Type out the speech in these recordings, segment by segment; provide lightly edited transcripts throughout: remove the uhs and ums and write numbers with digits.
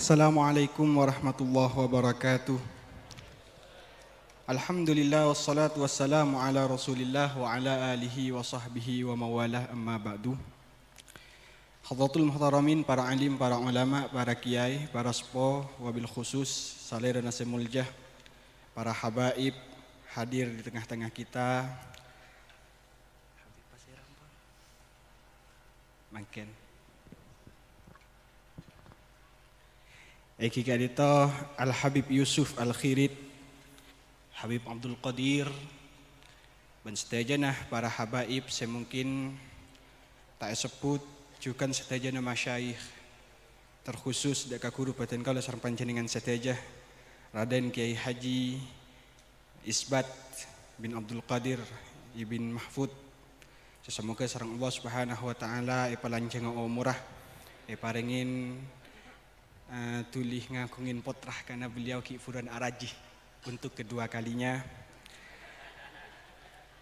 Assalamualaikum warahmatullahi wabarakatuh. Alhamdulillah wassalatu wassalamu ala rasulillah wa ala alihi wa sahbihi wa mawalah amma ba'du. Hadratul muhtaramin, para alim, para ulama, para kiai, para sepuh, wabil khusus salir dan semuljah, para habaib hadir di tengah-tengah kita. Makin Eki kadito Al-Habib Yusuf Al-Khirit, Habib Abdul Qadir, dan setajana para habaib semungkin tak sebut juga setajana masyayikh terkhusus deka guru batin kala sareng panjenengan setajah Raden Kiai Haji Isbat bin Abdul Qadir ibn Mahfud. Semoga sareng Allah Subhanahu wa taala palanjang umurah paringin tulih ngagungin potrah karena beliau Ki Furan Arajih untuk kedua kalinya.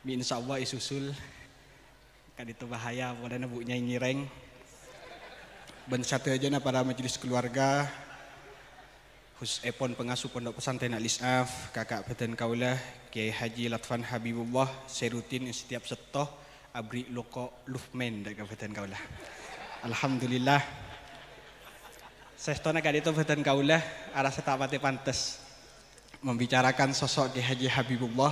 Insya Allah isusul kadito bahaya wadana bu nyanyi reng. Ben satu aja na para majelis keluarga khusus epon pengasuh pondok pesantren Al-Is'af kakak badan kaulah Kiai Haji Latfan Habibullah serutin setiap setoh abri loko lufmen dari kabupaten kaulah. Alhamdulillah. Sestona kadito badan kaulah arah setapati pantes membicarakan sosok Kiai Haji Habibullah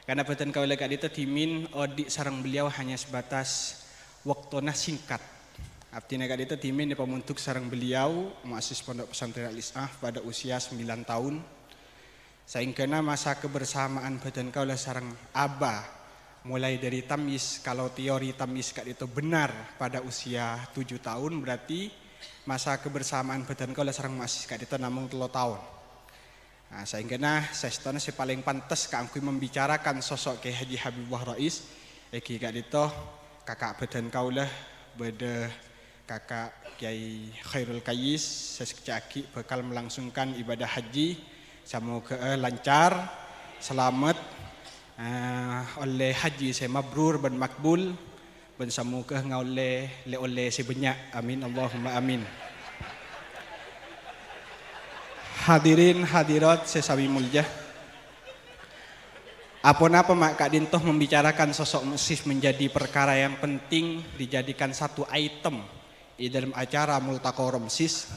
karena badan kaulah kadito dimin odik sarang beliau hanya sebatas waktuna singkat. Artinya kadito dimin di pemuntuk sarang beliau muassis pondok pesantren Al-Is'af pada usia 9 tahun. Sehingga masa kebersamaan badan kaulah sarang aba mulai dari tamyiz, kalau teori tamyiz kadito benar pada usia 7 tahun berarti masa kebersamaan badan kau sareng masih kadito namung 3 tahun. Nah, sehingga sestona si paling pantas keangkui membicarakan sosok Kiai Haji Habibullah Rais. Eki kadito kakak badan kaulah beda kakak Kiai Khairul Kayis sesejaki bakal melangsungkan ibadah haji. Semoga lancar, selamat oleh haji saya mabrur dan makbul. Ben semoga ngoleh le sebanyak, amin Allahumma amin. Hadirin hadirat sesawi muljah. Apa mak Kak Dintoh membicarakan sosok musif menjadi perkara yang penting dijadikan satu item di dalam acara Multaqo Ramsis.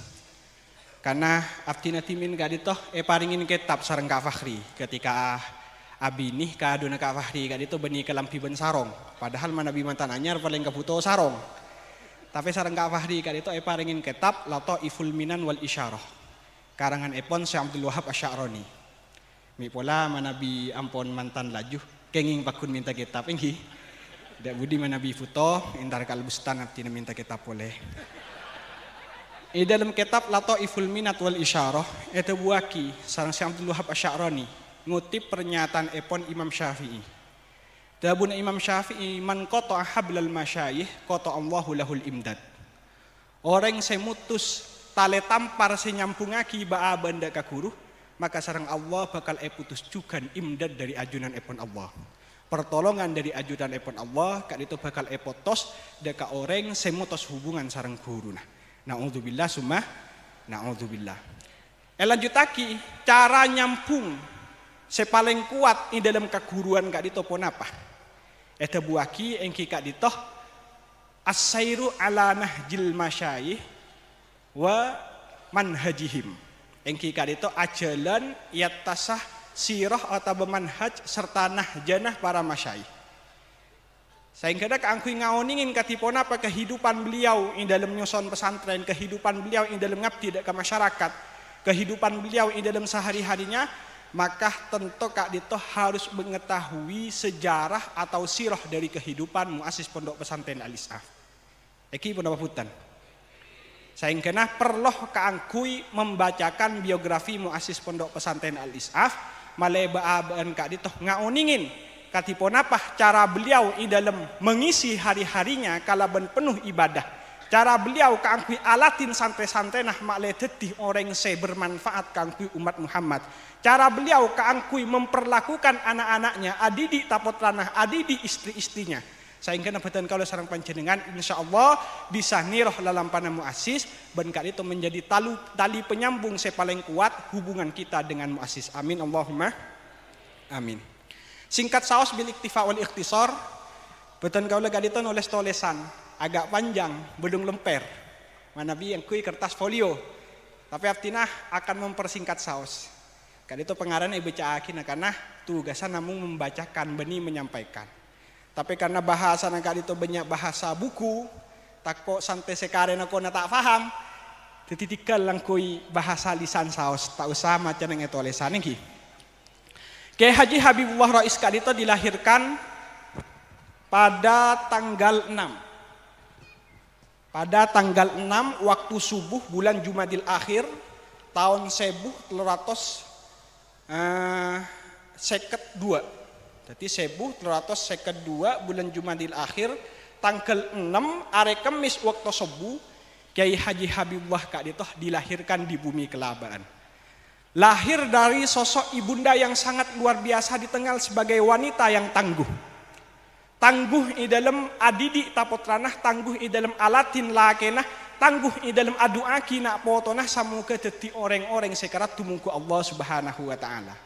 Karena abdina timin Kak Dintoh paringin kitab sareng Kak Fakhri ketika abi nih kaduna Kak Fahri kadito beni kelampi ben sarong. Padahal manabi mantan anyar paling kebutuh sarong. Tapi sareng Kak Fahri kadito paringin kitab Lataiful Minan wal Isyarah. Karangan epon Syekh Abdul Wahab Asy'arani. Mi pola manabi ampon mantan lajuh kenging pakun minta kitab enghi. Dak budi manabi foto intar kal bustan abdi minta kitab boleh. Di dalam kitab Lataiful Minat wal Isyarah eta buaki sareng Syekh Abdul Wahab Asy'arani ngutip pernyataan epon Imam Syafi'i. Dabun Imam Syafi'i man qata'a hablal masyayikh qata'a Allahu lahul imdad. Orang yang mutus tale tampar senyampungaki ba'a banda ka guru, maka sareng Allah bakal putus juga imdad dari ajunan epon Allah. Pertolongan dari ajudan epon Allah kak itu bakal potos deka orang semutos hubungan sareng guru. Naudzubillah summa naudzubillah. Lanjutaki cara nyampung sepaling kuat di dalam keguruan kak dito pon apa? Eta buaki engki kak dito as-sairu ala nahjil masyayikh wa manhajihim. Engki kak dito ajalan yatasah sirah atau manhaj serta nahjanah para masyayikh. Sehingga keangkui ngaoningin katipon apa kehidupan beliau di dalam nyusun pesantren, kehidupan beliau di dalam ngabdi ke masyarakat, kehidupan beliau di dalam sehari-harinya. Maka tentu Kak Dito harus mengetahui sejarah atau sirah dari kehidupan muassis pondok pesantren Al-Is'af. Eki pun apa putan. Sehingga perlu keangkui membacakan biografi muassis pondok pesantren Al-Is'af maleba aban Kak Dito ngaoningin katipun apa cara beliau di dalam mengisi hari-harinya kalaban penuh ibadah. Cara beliau keangkui alatin santai-santai nah makle detih orang se bermanfaat keangkui umat Muhammad. Cara beliau keangkui memperlakukan anak-anaknya, adidi tapot ranah, adidi istri-istrinya. Sehingga nabatan kalau sarang panjenengan insyaallah bisa niroh dalam pana muassis ben kali itu menjadi tali penyambung paling kuat hubungan kita dengan muassis. Amin Allahumma amin. Singkat saos bil iktifa wal ikhtisar. Beton kaula gadito nulis tulisan agak panjang, belum lemper. Manabi yang kui kertas folio. Tapi aptinah akan mempersingkat saos. Kadito pengaran ibu caakin karena tugasan namun membacakan beni menyampaikan. Tapi karena bahasa nangka itu banyak bahasa buku, tak kok santai sekaren aku na tak paham. Tititikal lang kui bahasa lisan saos, tak usah macam yang itu lisan ini. Kiai Haji Habibullah Rais kadito dilahirkan pada tanggal 6. Pada tanggal 6 waktu subuh bulan Jumadil Akhir tahun 1352. Jadi 1352 bulan Jumadil Akhir tanggal 6 are Kemis waktu subuh Kiai Haji Habibullah kadito dilahirkan di bumi Kelabaan. Lahir dari sosok ibunda yang sangat luar biasa dikenal sebagai wanita yang tangguh. Tangguh di dalam adidi tapotranah, tangguh di dalam alatin lakenah, tangguh di dalam aduaki nak potonah samuka teti orang-orang sekarat tumungku Allah Subhanahu wa taala.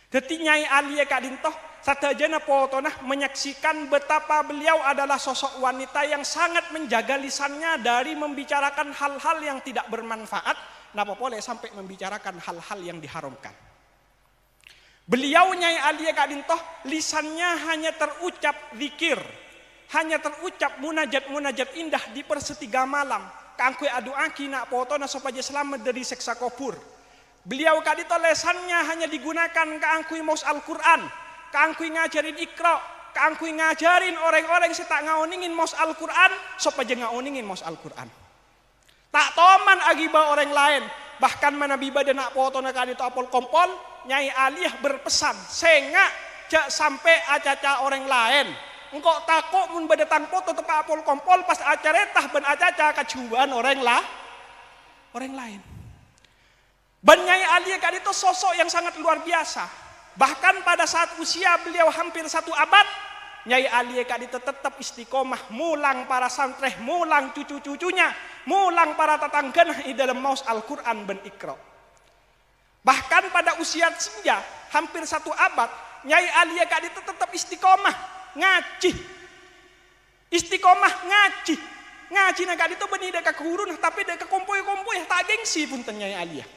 Teti Nyai Alia kadintoh satajana potonah menyaksikan betapa beliau adalah sosok wanita yang sangat menjaga lisannya dari membicarakan hal-hal yang tidak bermanfaat, napa boleh sampai membicarakan hal-hal yang diharamkan. Beliau Nyai Alia kadintoh lisannya hanya terucap zikir, hanya terucap munajat-munajat indah di pertiga malam. Kangkui aduaki nak potona supaya selamat dari siksa kubur. Beliau kadito lesannya hanya digunakan kangkui maus Al-Quran, kangkui ngajarin Iqra, kangkui ngajarin orang-orang yang tak ngaoningin maus Al-Quran supaya ngaoningin maus Al-Quran. Tak toman agiba orang lain. Bahkan manabiba dan nak potona kadito apol kompol, Nyai Aliyah berpesan sehingga jak sampai acaca orang lain. Engkau takut mun badetang foto tepa apol kompol pas acara tah ben acaca kacuan orang lain. Ben Nyai Aliyah kadito sosok yang sangat luar biasa. Bahkan pada saat usia beliau hampir 1 abad, Nyai Aliyah kadito tetap istiqomah mulang para santreh, mulang cucu-cucunya, mulang para tetangganya di dalam maus Al-Quran ben Iqra. Bahkan pada usia senja hampir 1 abad, Nyai Alia kadito tetap istiqomah ngaji. Istiqomah ngaji. Ngaji na kadito benih deka kurun tapi deka kompoy-kompoy tak gengsi punten Nyai Alia.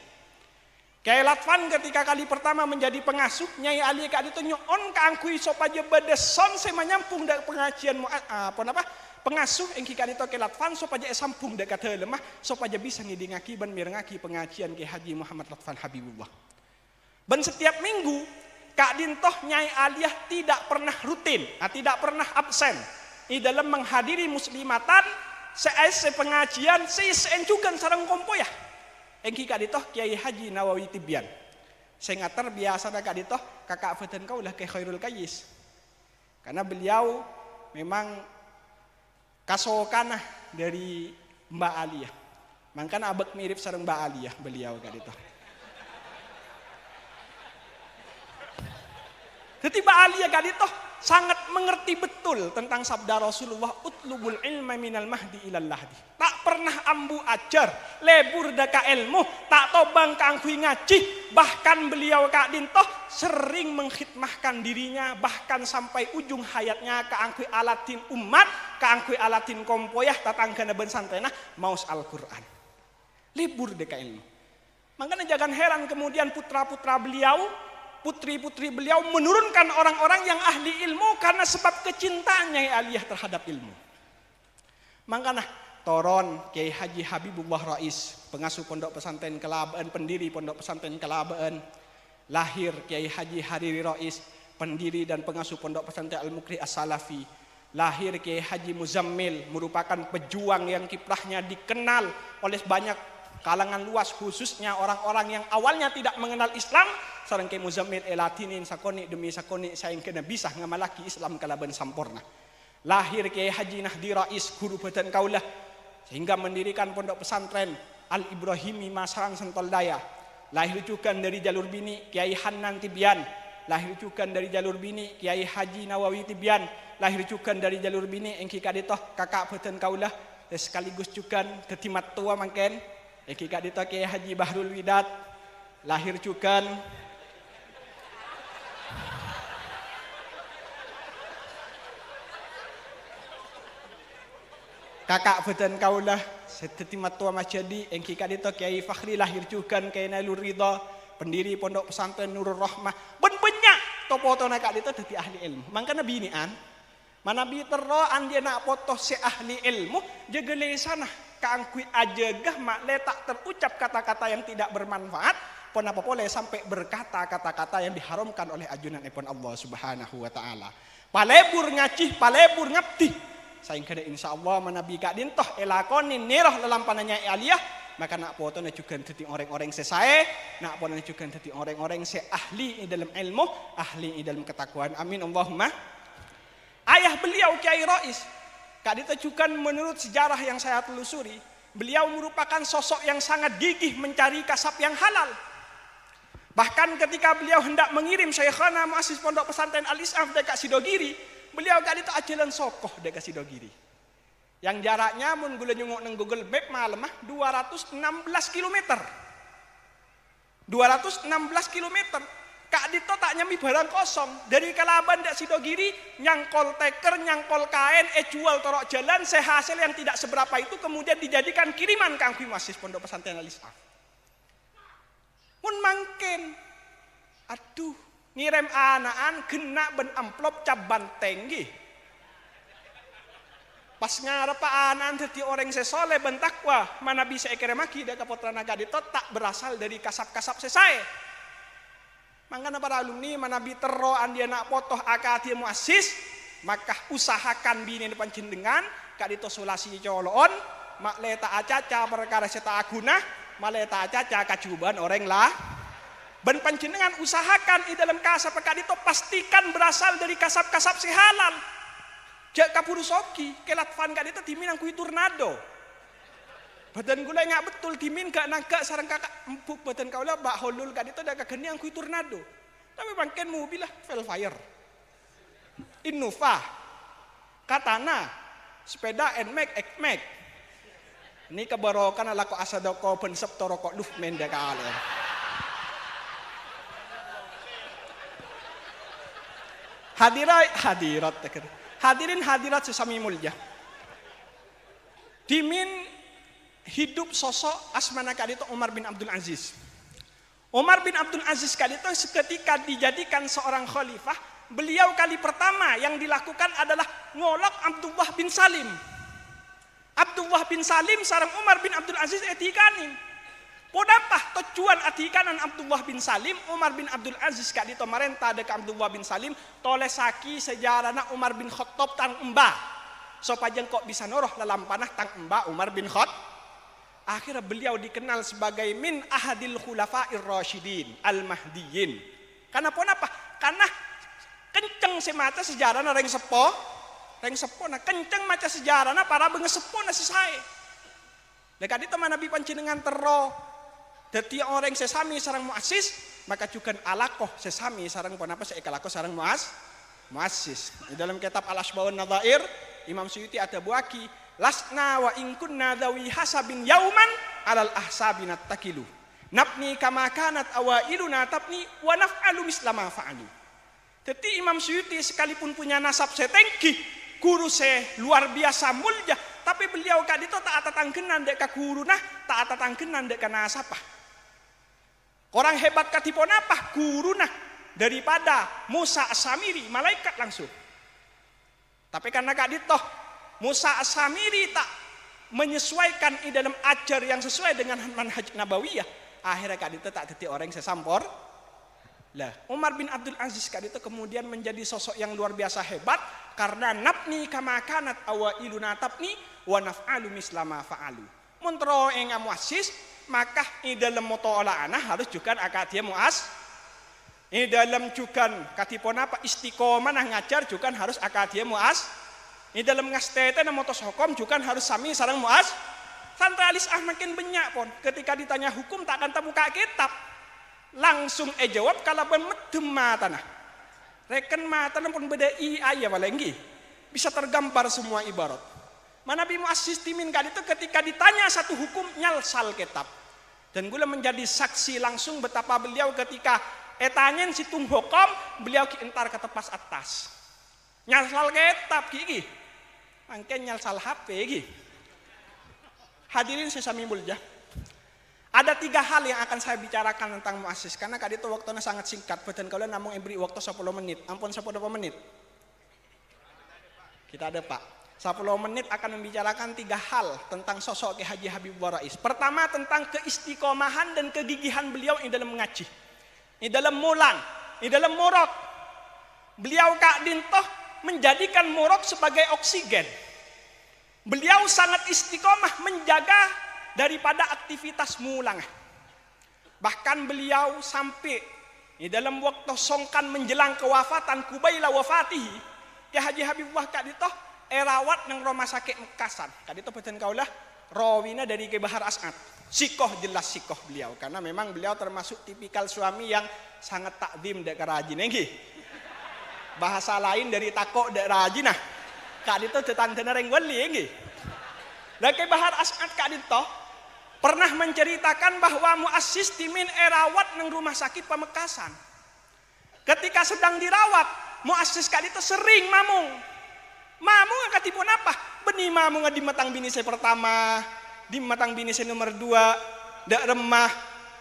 Kayak Latvan ketika kali pertama menjadi pengasuh, Nyai Alia kadito nyon kaangkui supaya bedeson saya menyampung dak pengajian pengasuh yang kita itu ke Latvan supaya sampung dekat lemah supaya bisa ngidingaki ban mirengaki pengajian ke Haji Muhammad Latvan Habibullah. Ben setiap minggu Kak Dintoh Nyai Aliyah tidak pernah rutin, tidak pernah absen di dalam menghadiri muslimatan seese pengajian seencukan sareng kompoyah. Engki Kak Dintoh Kiai Haji Nawawi Tibyan. Saya ngater biasa Kak Dintoh kakak fatan kau lah ke Khairul Kayis. Karena beliau memang kasokanah dari Mbak Aliyah. Makanya abek mirip sareng Mbak Aliyah beliau kadito. Jadi Mbak Aliyah kadito sangat mengerti betul tentang sabda Rasulullah utlubul ilma minal mahdi ilal lahdi. Tak pernah ambu ajar, lebur daka ilmu, tak tobang kangkui ngaji. Bahkan beliau Kak Dintoh sering mengkhidmahkan dirinya bahkan sampai ujung hayatnya keangkui alatin umat, keangkui alatin kompoyah tatangga ben santena maus Al-Quran. Lebur deka ilmu. Makanya jangan heran kemudian putra-putra beliau, putri-putri beliau menurunkan orang-orang yang ahli ilmu karena sebab kecintaannya Aliyah terhadap ilmu. Makanya Toron Kiai Haji Habibullah Rais, pengasuh pondok pesantren Kelabaan, pendiri pondok pesantren Kelabaan. Lahir Kiai Haji Hariri Rais, pendiri dan pengasuh pondok pesantren Al-Mukri As-Salafi. Lahir Kiai Haji Muzammil, merupakan pejuang yang kiprahnya dikenal oleh banyak kalangan luas, khususnya orang-orang yang awalnya tidak mengenal Islam. Sareng Kiai Muzammil elatinin sakoni demi sakoni saya kena bisa ngamalaki Islam kalaban sampurna. Lahir Kiai Haji Nahdi Rais, guru batan kaulah, sehingga mendirikan pondok pesantren Al-Ibrahimi Masarang Sentol Daya. Lahir juga dari jalur bini Kiai Hanan Tibyan, lahir juga dari jalur bini Kiai Haji Nawawi Tibian, lahir juga dari jalur bini engki kadito kakak beten kaulah sekaligus juga ketimat tua mangken engki kadito Kiai Haji Bahrul Widat, lahir juga kakak beten kaulah ketimat tua Masyadi engki kadito Kiai Fakhri, lahir juga Kiai Nailur Ridha, pendiri Pondok Pesantren Nurul Rahmah. Ben banyak topoto nak kadito dadi ahli ilmu. Mangkana binian manabi terroan dia nak foto si ahli ilmu jegele sana kaangkui ajegah mak letak terucap kata-kata yang tidak bermanfaat pon apa boleh sampai berkata kata-kata yang diharamkan oleh ajunan ipun Allah Subhanahu wa taala. Palebur ngacih, palebur ngabdi. Saing kada insyaallah manabi kak dintoh elakonin nirah lalampananya aliyah maka nak foto na juga dadi orang-orang sesae, nak foto na juga dadi orang-orang se ahli di dalam ilmu, ahli di dalam ketakwaan. Amin Allahumma. Ayah beliau Kiai Rais, kak dito juga menurut sejarah yang saya telusuri, beliau merupakan sosok yang sangat gigih mencari kasab yang halal. Bahkan ketika beliau hendak mengirim Syekhana muassis Pondok Pesantren Al-Is'af dekat Sidogiri, beliau kak dito ajalan sokoh dekat Sidogiri. Yang jaraknya mun gula nyunguk nang Google Map malam 216 km. 216 km. Kak Dito tak nyambi barang kosong. Dari Kalaban dak Sidogiri nyangkol teker, nyangkol kain, jual torok jalan, sehasil yang tidak seberapa itu kemudian dijadikan kiriman kangkui muassis Pondok Pesantren Al-Is'af. Mun mangken. Aduh, ngirim anaan kena ben amplop caban tenggi. Pas ngarep anan dadi orang sesole bentakwa mana bisa ekeremaki da kapotra naga dito tak berasal dari kasap-kasap sesae. Mangkana para alumni mana bitero dia nak potoh akati muassis maka usahakan bini depan cendengan kak dito sulasi colon mak leta acaca perkara seta aguna maleta acaca kacuban orang lah ben panjenengan usahakan di dalam kasap kak dito pastikan berasal dari kasap-kasap si halal. Jak kapuru soki, kelat fan kak dito timin ang kui tornado. Badan gula nga betul timin kak nangka sarang kakak empuk badan kaulah bak holul kak dito dah kageni ang kui tornado. Tapi bangken mobilah Velfire, Innova, Katana, sepeda Nmax, Xmax. Ini kebarokan ala ko asado ko pensep toroko luft menda kale. Hadirat teker. Hadirin hadirat sesami mulia. Dimin hidup sosok asmana kadito Umar bin Abdul Aziz. Umar bin Abdul Aziz kadito seketika dijadikan seorang khalifah, beliau kali pertama yang dilakukan adalah ngolok Abdullah bin Salim. Abdullah bin Salim sareng Umar bin Abdul Aziz etikanin. Podapah tujuan atikanan Abdullah bin Salim, Umar bin Abdul Aziz kak dito marenta deka Abdullah bin Salim tolesaki sejarahna Umar bin Khattab tang emba. So pajang kok bisa noroh lalampanah tang emba Umar bin Khattab. Akhirnya beliau dikenal sebagai min ahadil khulafa'ir rasyidin al-mahdiyyin. Karena apa? Karena kenceng semata sejarahna reng sepo na kenceng maca sejarahna para bengesepo na sesae. Dekat itu mana bi panjenengan tero dadi orang sesami sarang muassis maka juga alakoh sesami sarang ponapa seekalakoh sarang muassis. Di dalam kitab Al-Asbaun Nadhair Imam Suyuti ada buaki lasna wa in kunna dawi hasabin yauman alal ahsabina takilu nabni kama kanat awailuna tabni wa naf'alu mislama fa'alu. Jadi Imam Suyuti sekalipun punya nasab setengki guru se luar biasa mulia tapi beliau kadito tak atatangkenan dek ka guru nah tak atatangkenan dek ka nasabah. Orang hebat katipon apa? Guru nah daripada Musa As-Samiri, malaikat langsung. Tapi karena kak ditoh Musa As-Samiri tak menyesuaikan di dalam ajar yang sesuai dengan manhaj nabawiyah, akhirnya kak ditoh tak jadi orang sesampor. Lah, Umar bin Abdul Aziz kak ditoh kemudian menjadi sosok yang luar biasa hebat karena nabni kama kanat awailuna tabni wa naf'alu mislama fa'alu. Muntro yang muassis maka di dalam mutola'ah harus juga akadia muas. Di dalam juga katipon apa istiqomah nah ngajar juga harus akadia muas. Di dalam ngastete nah motos hukum juga harus sami sarang muas. Santralis makin banyak pon. Ketika ditanya hukum tak akan buka kitab. Langsung jawab kalau medem mata nah. Reken mata pun beda ayah malenggi. Bisa tergambar semua ibarat. Manabi Muassis Timin kali itu ketika ditanya satu hukum nyalsal kitab. Dan gula menjadi saksi langsung betapa beliau ketika etanyen situng hukum beliau entar ke tepas atas. Nyalsal kitab gigi. Angke nyalsal HP gigi. Hadirin sesami mulja. Ada 3 hal yang akan saya bicarakan tentang Muassis karena kali itu waktunya sangat singkat. Betul kalau namun beri waktu 10 menit. Ampun 10 menit. Kita ada Pak. 10 menit akan membicarakan 3 hal tentang sosok Kiai Haji Habibur Rais. Pertama tentang keistiqomahan dan kegigihan beliau di dalam mengaji. Di dalam mulang, di dalam murok. Beliau Kak Dintoh menjadikan murok sebagai oksigen. Beliau sangat istiqomah menjaga daripada aktivitas mulang. Bahkan beliau sampai di dalam waktu songkan menjelang kewafatan kubaila wafatihi Kiai Haji Habibullah Kak Dintoh erawat nang rumah sakit Mekasan. Kak Dintoh beten kaulah rawina dari Kiai Bahar As'ad. Sikoh jelas sikoh beliau karena memang beliau termasuk tipikal suami yang sangat takdim dek rajin nggih. Bahasa lain dari takok dek rajin nah. Kak Dintoh tetantena reng wali nggih. Lah Kiai Bahar As'ad Kak Dintoh pernah menceritakan bahwa Muassis Timin erawat nang rumah sakit Pamekasan. Ketika sedang dirawat, Muassis Kak Dintoh sering mamung. Mamung katipun apa? Benih mamung di matang bini saya pertama, di matang bini saya nomor 2, dak remah,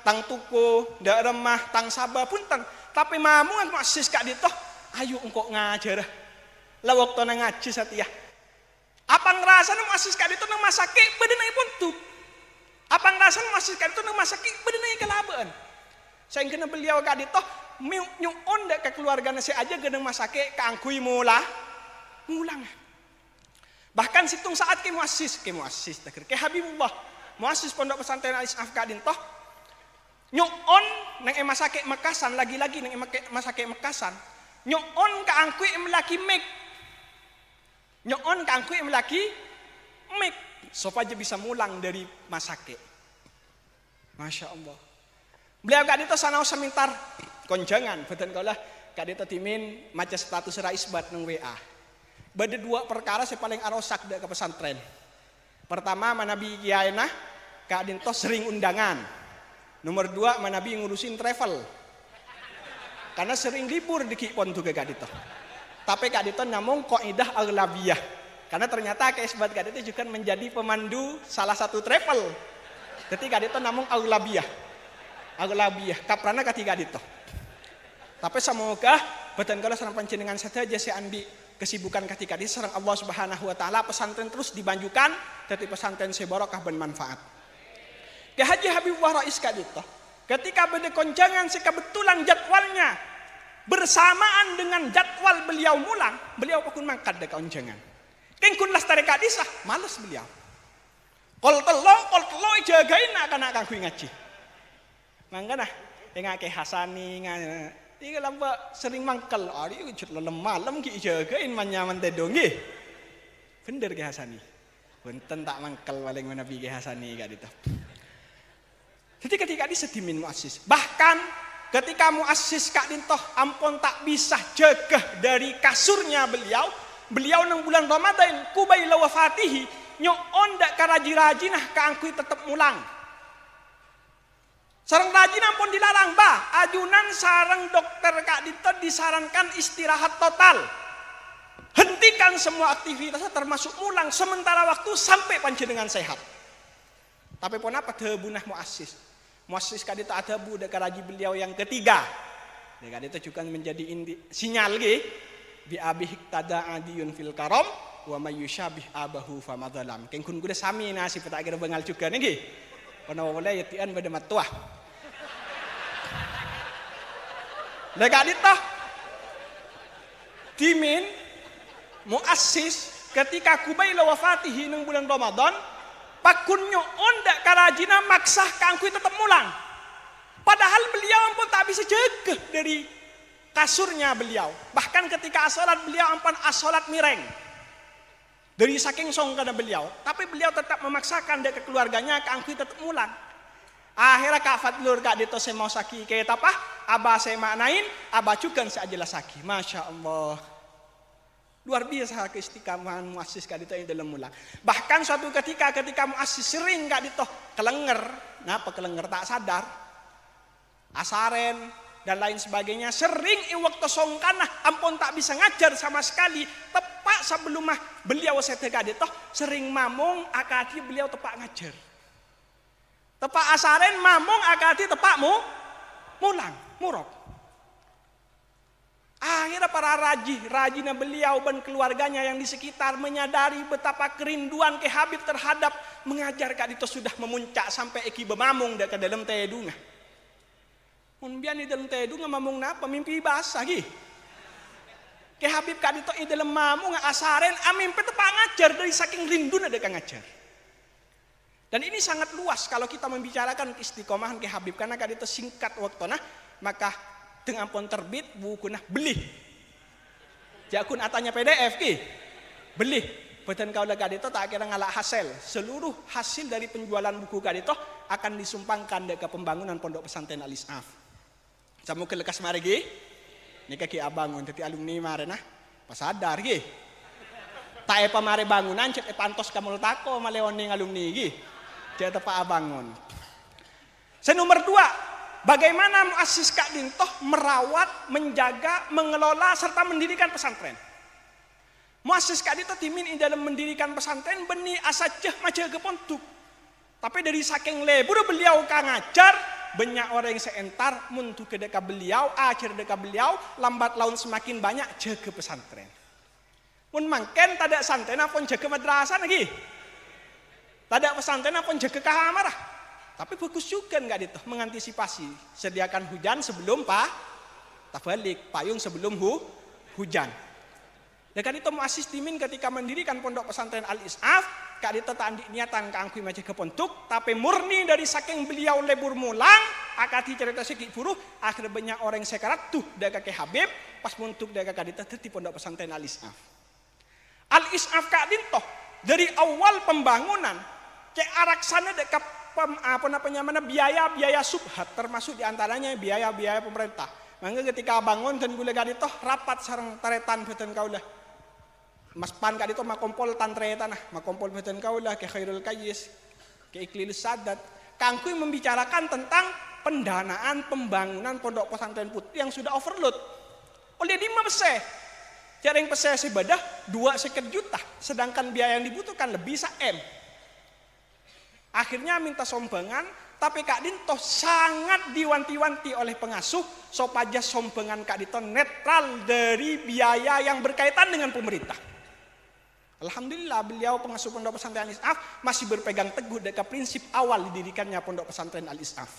tang tuku, dak remah, tang sabah punten. Tapi mamung Muassis Kak Dintoh, ayo engkau ngajar. Lah waktu nang ngaji satya. Apa ngerasa Muassis Kak Dintoh nang masake bedenai puntuk. Apa ngerasa Muassis Kak Dintoh nang masake bedenai kelabaan. Saya kena beliau Kak Dintoh nyuon dak ke keluarga nasi aja gedeng masake kaangkui mulang. Bahkan situng saat ke Muassis ke Habibullah Muassis Pondok Pesantren Al-Is'af Kak Dintoh nyuon nang emasake Mekasan lagi-lagi nang emasake Mekasan nyuon kaangkui melaki mek nyuon kaangkui melaki mek supaya bisa mulang dari masake. Masya Allah. Beliau Kak Dintoh sanau semintar konjangan betul kaulah Kak Dintoh Timin maca status raisbat nang WA. Bada 2 perkara saya paling arosak ke pesantren. Pertama manabi kiaina Kak Dintoh sering undangan. Nomor 2 manabi ngurusin travel. Karena sering libur di Kipon tuh Kak Dintoh. Tapi Kak Dintoh namung qaidah aghlabiyah. Karena ternyata keisbat Kak Dintoh juga menjadi pemandu salah satu travel. Ketika Kak Dintoh namung aghlabiyah. Kaprana ketiga Dintoh. Tapi semoga betul kalau sareng panjenengan saja saya andi kesibukan ketika di sareng Allah Subhanahu wa taala pesantren terus dibanjukan jadi pesantren sebarokah ben manfaat. Kiai Haji Habibur Rais Kak Dintoh ketika beda konjangan kebetulan jadwalnya bersamaan dengan jadwal beliau mulang, beliau pun mangkat dek konjangan. Kengkun lastari Kak Disah, males beliau. Kol telo jagain akan kui ngaji. Mangga nah dengan Kiai Hasani Iga lamba sering mangkal, ari ucut lelem malam ki jagain manyaman tedong nggih. Bener Kiai Hasani. Punten tak mangkal paling menabi Kiai Hasani Kak Dintoh. Jadi ketika disedimin Muassis, bahkan ketika Muassis Kak Dintoh ampun tak bisa jaga dari kasurnya beliau nang bulan Ramadan kubaila wafatihi nyoon dak karaji-rajinah kaangkui tetep mulang. Sareng rajin ampun dilarang ajunan sareng dokter Kak Dintoh disarankan istirahat total. Hentikan semua aktivitasnya termasuk mulang sementara waktu sampai panjenengan sehat. Tapi pun apa debunah Muassis. Muassis Kak Dintoh ada budak karaji beliau yang ketiga. Kak Dintoh juga menjadi sinyal bi abih tada adiyun fil karam wa mayyushabih abahu famadzalam. Kengkun kuda sami nasi petak kira bengal juga nggih. Kono boleh yatian pada matuah. Lah Kak Dintoh Timin Muassis ketika kubaila wafatihi nang bulan Ramadan pakunyo ondak karajina maksah kangkui tetap mulang. Padahal beliau ampun tak bisa jaga dari kasurnya beliau. Bahkan ketika asolat beliau ampun asolat mireng. Dari saking songkana beliau, tapi beliau tetap memaksakan dari keluarganya kangkui tetap mulang. Akhirnya Kak Fadlur Kak Dito saya mau saki kayak apa? Abah saya maknain, abah juga saya jelas saki. Masya Allah. Luar biasa keistiqamahan muassis Kak Dito yang dalam mula. Bahkan suatu ketika muassis sering Kak Dito kelenger, kenapa kelenger tak sadar, asaren dan lain sebagainya, sering waktu songkanah ampun tak bisa ngajar sama sekali. Tepat sebelum beliau sete Kak Dito sering mamung akadi beliau tepak ngajar. Tepak asaren mamung akadi tepak mulang murok. Akhirnya para rajina beliau dan keluarganya yang di sekitar menyadari betapa kerinduan ke Habib terhadap mengajar Kak Dito sudah memuncak sampai eki bemamung ke dalam tedunga. Unbian di dalam tedunga mamung napa mimpi basah gi. Ke Habib Kak Dito di dalam mamung asaren mimpi tepak ngajar dari saking rindu ada ngajar. Dan ini sangat luas kalau kita membicarakan istiqomahan ke Habib karena Kak Dito singkat waktu maka dengan pun terbit buku beli. Jakun atanya PDF ki. Beli. Betul kau Kak Dito tak kira ngalak hasil. Seluruh hasil dari penjualan buku Kak Dito akan disumbangkan ke pembangunan Pondok Pesantren Al-Is'af. Samu ke lekas mari gi. Ini kaki abangun jadi alumni mare pas sadar gi. Tak epa mare bangunan cet pantos kamu tako maleoning alumni gi. Cet pak abangun. Nomor 2. Bagaimana muassis Kak Dintoh merawat, menjaga, mengelola, serta mendirikan pesantren. Muassis Kak Dintoh timin dalam mendirikan pesantren benih asajah macam kepontuk. Tapi dari saking lebur beliau kang ngajar, banyak orang yang seentar muntu ke dekat beliau, akhir dekat beliau, lambat laun semakin banyak jaga pesantren. Mun mangken tada santren pun jaga madrasah lagi. Tada pesantren pun jaga kamarah. Tapi bagus juga nggak Dito mengantisipasi, sediakan hujan sebelum tabalik, payung sebelum hujan. Dan Kak Dito muassis timin ketika mendirikan Pondok Pesantren Al-Is'af, Kak Dito tak andik niatan keangkui macam kepontuk, tapi murni dari saking beliau lebur mulang, akati cerita sikit buruh, akhirnya banyak orang yang sekarat tuh daga ke Habib, pas muntuk daga Kak Dito di Pondok Pesantren Al-Is'af. Al-Is'af Kak Dito dari awal pembangunan ke arak sana dekat biaya subhat termasuk diantaranya biaya pemerintah. Maka ketika bangun dan gula Kak Dito rapat sarang taretan beten kaulah. Mas pan Kak Dito makompol tantretan makompol beten kaulah ke Khairul Kayis, ke Ikhlilis Sadat. Kangkui membicarakan tentang pendanaan pembangunan Pondok Pesantren Putri yang sudah overload. Oleh 5 pese. Jaring pese sebadah 2 juta, sedangkan biaya yang dibutuhkan lebih M. Akhirnya minta sombangan, tapi Kak Dintoh sangat diwanti-wanti oleh pengasuh supaya sombangan Kak Dintoh netral dari biaya yang berkaitan dengan pemerintah. Alhamdulillah beliau pengasuh Pondok Pesantren Al-Is'af masih berpegang teguh dengan prinsip awal didirikannya Pondok Pesantren Al-Is'af.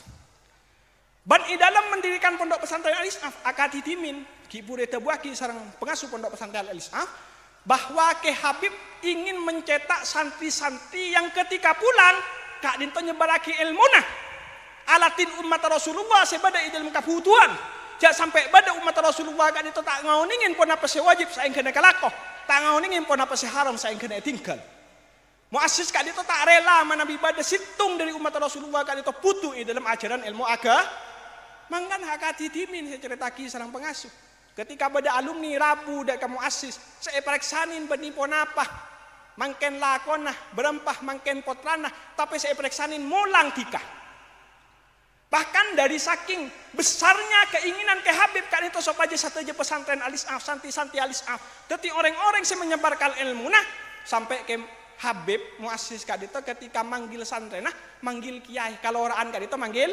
Dan di dalam mendirikan Pondok Pesantren Al-Is'af akati timin Ki Pure Tebuaki sareng pengasuh Pondok Pesantren Al-Is'af bahwa Ke Habib ingin mencetak santri-santri yang ketika pulang Kak Dintoh nyebaraki ilmuna alatin umat Rasulullah sebada ilmu kabutuhan. Jak sampai pada umat Rasulullah Kak Dintoh tak ngauningin pun apa sewajib saing kena kalakoh, tak ngauningin pun apa seharam saing kena tinggal. Muassis Kak Dintoh tak rela menabi pada situng dari umat Rasulullah Kak Dintoh putu dalam ajaran ilmu agama. Mangkan hakati timin saya ceritaki sarang pengasuh. Ketika pada alumni Rabu dak kamu asis, saya pereksanin benipon apa. Mangken lakonah, berempah mangken potranah, tapi saya pereksanin mulang tika. Bahkan dari saking besarnya keinginan Ke Habib Kak Dintoh supaya satu aja pesantren Al-Is'af, santi-santi Al-Is'af. Jadi orang-orang yang menyebarkan ilmu sampai ke Habib muassis Kak Dintoh ketika manggil santren manggil kiai. Kalau orang Kak Dintoh manggil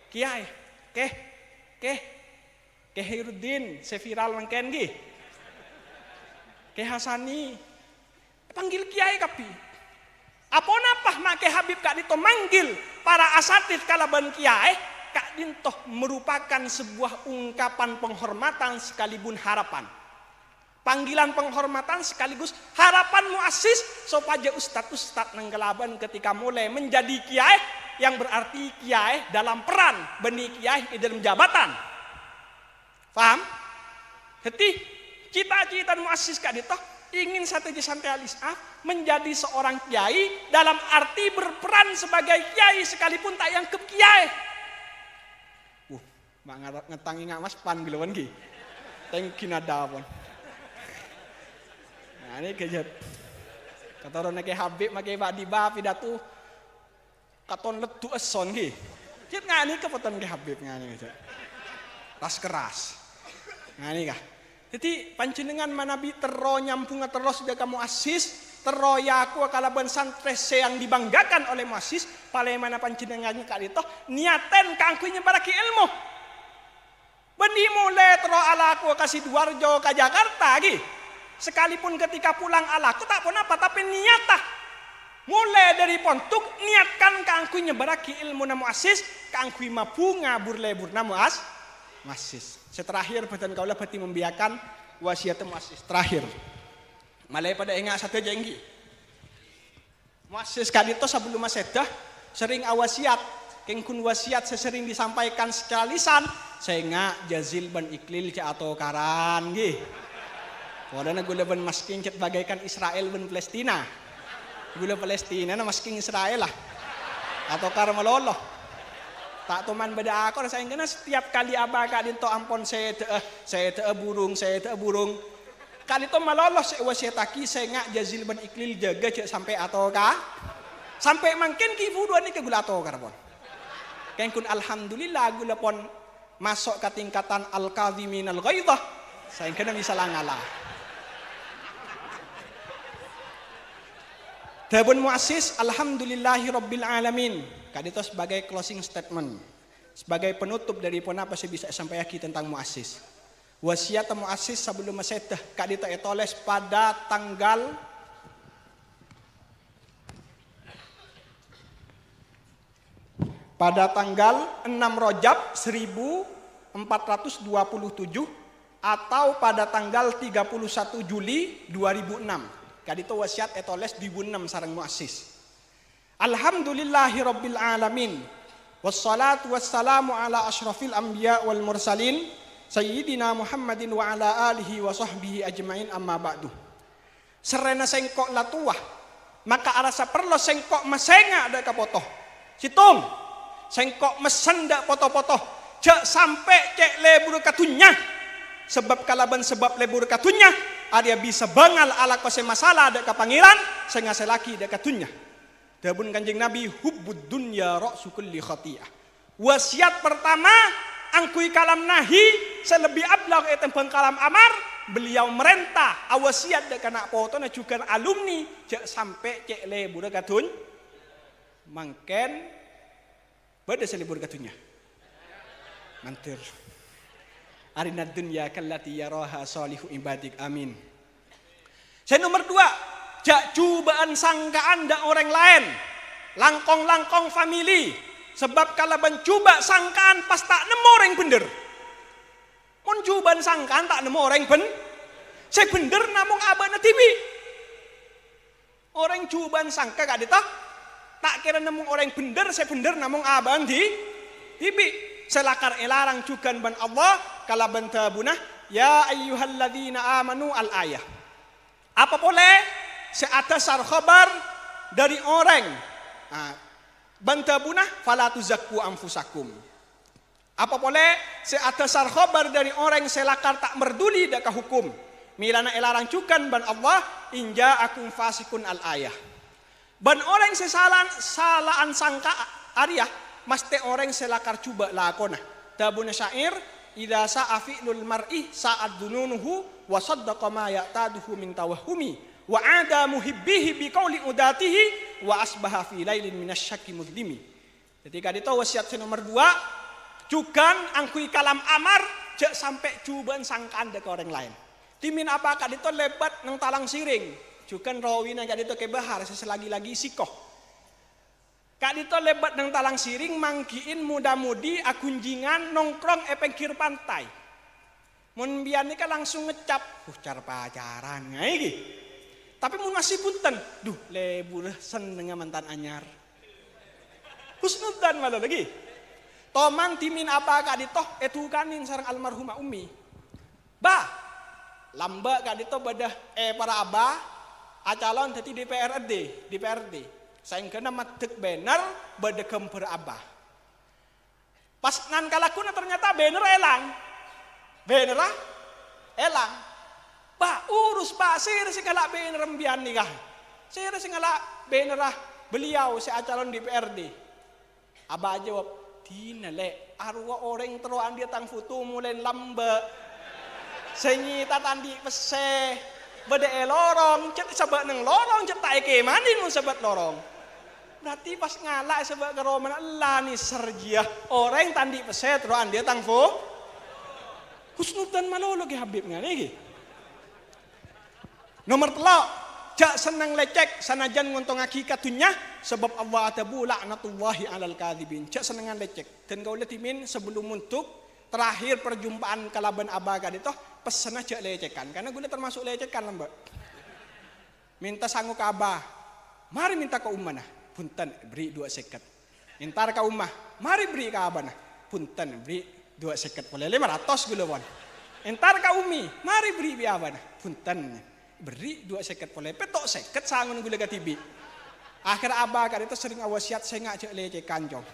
kiai. Ke Hiruddin, seviral mangken gi. Ke Hasani panggil kiai kapi. Apa napa make Habib Kak Dintoh manggil para asatid kalaban kiai, Kak Dintoh merupakan sebuah ungkapan penghormatan sekaligus harapan. Panggilan penghormatan sekaligus harapan muassis supaya ustad-ustad nenggelaban ketika mulai menjadi kiai yang berarti kiai dalam peran benih kiai dalam jabatan. Paham? Jadi cita-cita muassis Kak Dintoh ingin satu sampai alisaf menjadi seorang kiai dalam arti berperan sebagai kiai sekalipun tak yang ke kiai. Mak ngetangi ngak mas pan gilawan ki. Tengkin ada pun. Nah ini kejat. Kata orang ke Habib makai bak di bab pidato katon letu eson ki. Jit ngani kepoton ke Habib ngani kejat. Ras keras. Ngani kah? Jadi panjenengan manabi tero nyampung terus sudah kamu asis tero yaku kalaban santres yang dibanggakan oleh muasis paling mana panjenengannya kali itu niaten kangkunya baraki ilmu. Benih mulai tero alaku kasih Sidoarjo ke Jakarta lagi. Sekalipun ketika pulang alaku tak pun apa tapi niatah. Mulai dari pontuk niatkan kangkui nyebaraki ilmu namu asis kangkui mabunga burlebur namu asis. Seterakhir badan kaulah berarti membiarkan wasiat muasis terakhir. Malai pada ingat satu jenggi. Muasis kali itu sebelum masedah sering awasiat. Kengkun wasiat sesering disampaikan secara lisan sehingga jazil ban iklil ke atau karan gih. Wadana gula ban masking cet bagaikan Israel ban Palestina. Gula Palestina na masking Israel lah. Atau kar malolo. Tak teman beda aku sehingga setiap kali abaga dinto ampon saya te burung. Kali itu malolo saya wasiataki sehingga jazil ban iklil jaga cek sampai atau ka. Sampai makin kifu dua ni ke gula atau karbon. Kengkun alhamdulillah gula pon masuk ke tingkatan al-kadhimin al-ghaidhah saya kena bisa langala. Dabun muassis alhamdulillahi rabbil alamin. Kadito sebagai closing statement. Sebagai penutup dari pon apa saya bisa sampai aki tentang muassis. Wasiat muassis sebelum masedah kadito etoles pada tanggal pada tanggal 6 Rajab 1427 atau pada tanggal 31 Juli 2006. Kadito wasiat etoles 2006 sareng muassis. Alhamdulillahirabbil alamin. Wassalatu wassalamu ala asyrafil anbiya wal mursalin sayyidina Muhammadin wa ala alihi wa sahbihi ajmain amma ba'du. Serena sengkok latuah maka arasa perlu sengkok masenga ada kapotoh. Situng sengkok mesen dak foto-foto cek sampai cek lebur katunya sebab kalaban sebab lebur katunya ada bisa bangal ala kose masalah dak kapangiran sehingga selaki dak katunya dabun kanjeng Nabi hubbud dunya ra'su kulli khati'ah. Wasiat pertama angkui kalam nahi selebih ablaq etem kalam amar beliau merentah awasiat dak kana foto na juga alumni cek sampai cek lebur katun mangken pada selibur katunya. Mantir. Arina dunya kallati yaraha salihu ibadik amin. Saya nomor 2, jak cubaan sangkaan dak orang lain. Langkong-langkong family. Sebab kalau mencoba sangkaan pas tak nemu orang bener. Mun cubaan sangkaan tak nemu orang saya bener namung abana tibi. Orang cubaan sangka gak ditah tak kira nemu orang bener saya bener namung abang di tibi selakar elarang cukan ban Allah kala bantabuna ya ayyuhalladzina amanu al ayah. Apa boleh seatasar khabar dari orang bantabuna fala tuzakku anfusakum. Apa boleh seatasar khabar dari orang selakar tak merduli daka hukum milana elarang cukan ban Allah inja akum fasikun al ayah. Ban orang salaan sangka Arya mesti orang selakar cuba lakona. Tabuna syair idza sa'afi'lul mar'i sa'ad dununuhu wa saddaqa ma ya'taduhu min tawahhumi wa 'ada muhibbihi biqauli udatihi wa asbaha fi lailin minasyaki mudlimi. Ketika itu wasiat nomor 2 cukan angkui kalam amar cek sampai cubaan sangkaan ke orang lain. Timin apa kad itu lebat nang talang siring. Cukan rawina kad itu kebahar seselagi-lagi sikoh. Kad itu lebat nang talang siring mangkiin muda-mudi akunjingan nongkrong epengkir pantai. Mun biar nikah langsung ngecap, cara pacaran ngai. Tapi mun masih punten, lebur seneng mantan anyar. Husnudan malah lagi. Tomang timin apa kak ditoh etukanin sarang almarhumah umi. lamba kak dito badah para abah acalon tadi DPRD saya kena matek banner badah kemper abah pas nan kalakuna ternyata banner elang Pak urus Pak sir segala banner rembian nih kah sir segala banner beliau si acalon DPRD abah jawab tina le arwah orang teruan dia tang foto mulai lamba senyita tandi pese bede lorong cet sebab neng lorong cet tak eke manin mun sebab lorong berarti pas ngalak sebab keroman Allah nih serjia orang tandi pese teruan dia tang foto husnudan malolo ge Habib ngane nomor telok jak senang lecek sanajan ngontong hakikatunya sebab Allah atabu laknatullahi alal kadhibin jak senengan lecek dan kau letimin sebelum untuk terakhir perjumpaan kalaban abah kan itu pesen aja lecekan karena gue termasuk lecekan lah mbak minta sanggup ke abah mari minta ke umah nah punten beri 2 seket minta ke umah mari beri ke abah nah punten beri 2 seket boleh 500 gue lewat entar ke umi mari beri bi abah nah punten beri 2 seket boleh petok seket sangun gue lega tibi akhir abah kan itu sering awasiat saya ngajak lecekan jong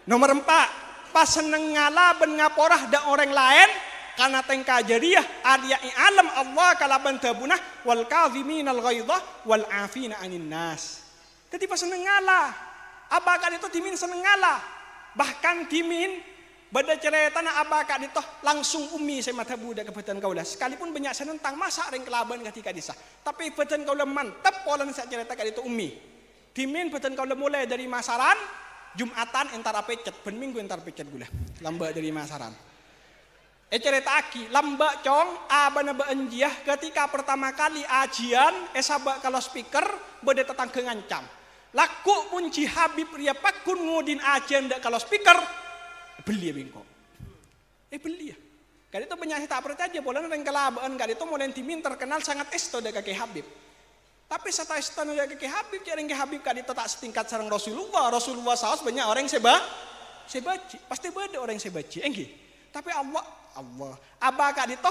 nomor 4 pas seneng ngala ben ngaporah da orang lain karena tengka jariah adia alam Allah kalaban tabunah wal kadhiminal ghaidha wal afina anin nas jadi pas seneng ngala abah kan itu dimin seneng ngala bahkan dimin bada cerita na abah kan itu langsung umi saya mata budak kebetulan kaulah sekalipun banyak senentang masak ring kelaban ketika disah tapi betulan kaulah mantap pola saya cerita kan itu umi dimin betulan kaulah mulai dari masaran Jumatan entar pecet, ben minggu entar pecet gula. Lamba dari masaran. Cerita aki, lamba cong, abana beenjiah ketika pertama kali ajian, sabak kalau speaker, bade tetangga ngancam. Laku punci Habib ria pakun ngudin ajian dak kalau speaker, beli ya bingko. Beli ya. Kali itu penyanyi tak percaya, boleh neng kelabaan kali itu modern timin terkenal sangat esto dak kaki Habib. Tapi setelah istana ya ke Habib, jarang ke Habib kan itu tak setingkat sarang Rasulullah saus banyak orang sebaci, pasti beda orang sebaci, enggi. Tapi Allah, abah kan itu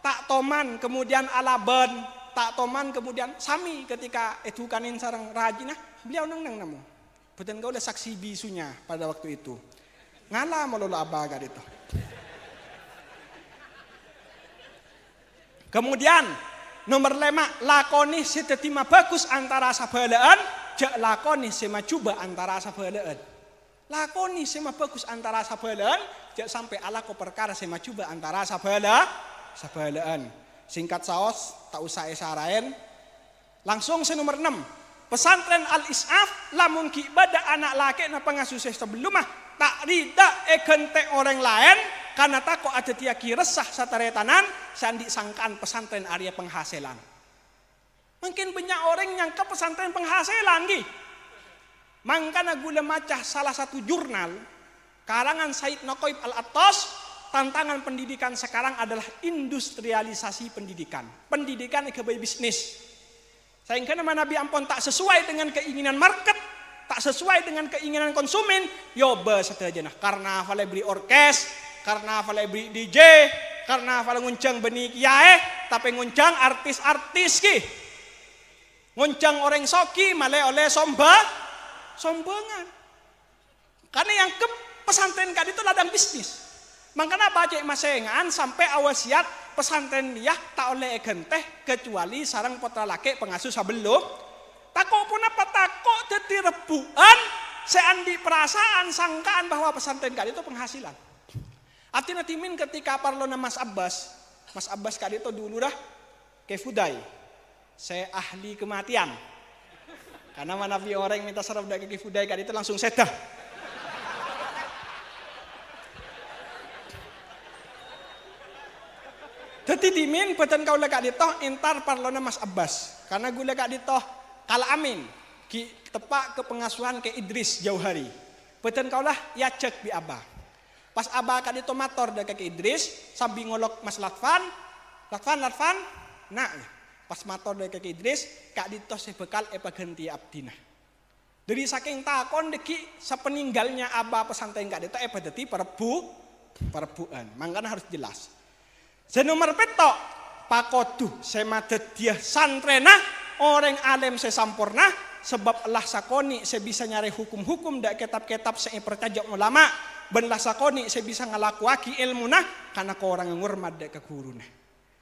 tak toman kemudian alaban, tak toman kemudian sami ketika itu kanin sarang rajinah, beliau neng namu. Betul kau udah saksi bisunya pada waktu itu. Ngalah melulu abah kan itu. Kemudian nomor 5 lakoni setetima bagus antara sabalaan jak lakoni sema coba antara sabalaan lakoni sema bagus antara sabalaan jak sampai ala ko perkara sema coba antara sabalaan singkat saos tak usah esarain langsung nomor 6 pesantren al-is'af lamun ki bada anak laki na pengasuh sebelumah tak rida ekente orang lain karena takut ada tiaki resah sataretanan sandi sangkaan pesantren area penghasilan. Mungkin banyak orang yang ke pesantren penghasilan gi. Mangkana gula macah salah satu jurnal karangan Said Naqib Al-Attas tantangan pendidikan sekarang adalah industrialisasi pendidikan. Pendidikan sebagai bisnis. Sehingga nama Nabi ampun tak sesuai dengan keinginan market, tak sesuai dengan keinginan konsumen, yoba saja nah karena vale beli orkes, karena vale beli DJ, karena vale nguncang benih kiai, tapi nguncang artis-artis ki, nguncang orang soki malah oleh sombongan. Karena yang ke pesantren kan itu ladang bisnis. Makanya baca masengan sampai awasiat pesantren dia tak oleh genteh kecuali sarang putra laki pengasuh sebelum. Takut pun apa takut jadi rebuan seandi perasaan sangkaan bahwa pesantren kan itu penghasilan. Artinya timin ketika parlona Mas Abbas kan itu dulu dah ke Fudai. Saya ahli kematian. Karena mana orang minta saraf dari ke Fudai kan itu langsung sedah. Jadi dimin beten kau lekak ditoh entar parlona Mas Abbas. Karena gue lekak ditoh kala amin ki tepak ke pengasuhan ke Idris jauh hari. Beten kau lah ya cek bi abah. Pas abah kan itu motor dah ke Idris sambil ngolok Mas Latfan. Nah pas motor dah ke Idris kak ditoh sebekal ganti abdina. Dari saking takon deki sepeninggalnya aba pesantren gak deta deti perbuan. Mangkana harus jelas. Senomor petok pakodu semadet dia santrena orang alim sesampurna sebab Allah sakoni saya bisa nyari hukum-hukum dak kitab-kitab saya pertajak ulama ben lah sakoni saya bisa ngelakuaki ilmu nah karena kau orang yang ngurmat dak ke guruna.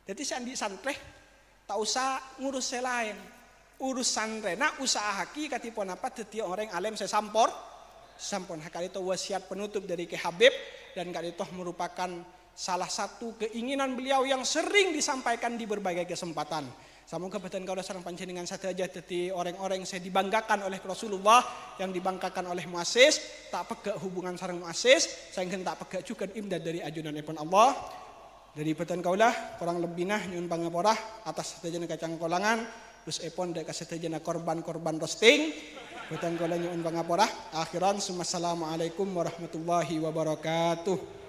Jadi sandi santre tak usah ngurus selain. Urus santrena usaha haki katipun apa dadi orang alim sesampor sampun hakali itu wasiat penutup dari Ki Habib dan kali itu merupakan salah satu keinginan beliau yang sering disampaikan di berbagai kesempatan. Semoga beten kaulah sareng panjenengan sadrajah dadi orang-orang yang saya dibanggakan oleh Rasulullah yang dibanggakan oleh muassis tak pegak hubungan sareng muassis sehingga tak pegak juga imdad dari ajunanipun Allah. Dari beten kaulah kurang lebih nah nyuwun pangaporah atas sadayana kacang kolangan terus epon dek kasetejana korban-korban roasting. Beten kula nyuwun pangaporah. Akhiran assalamualaikum warahmatullahi wabarakatuh.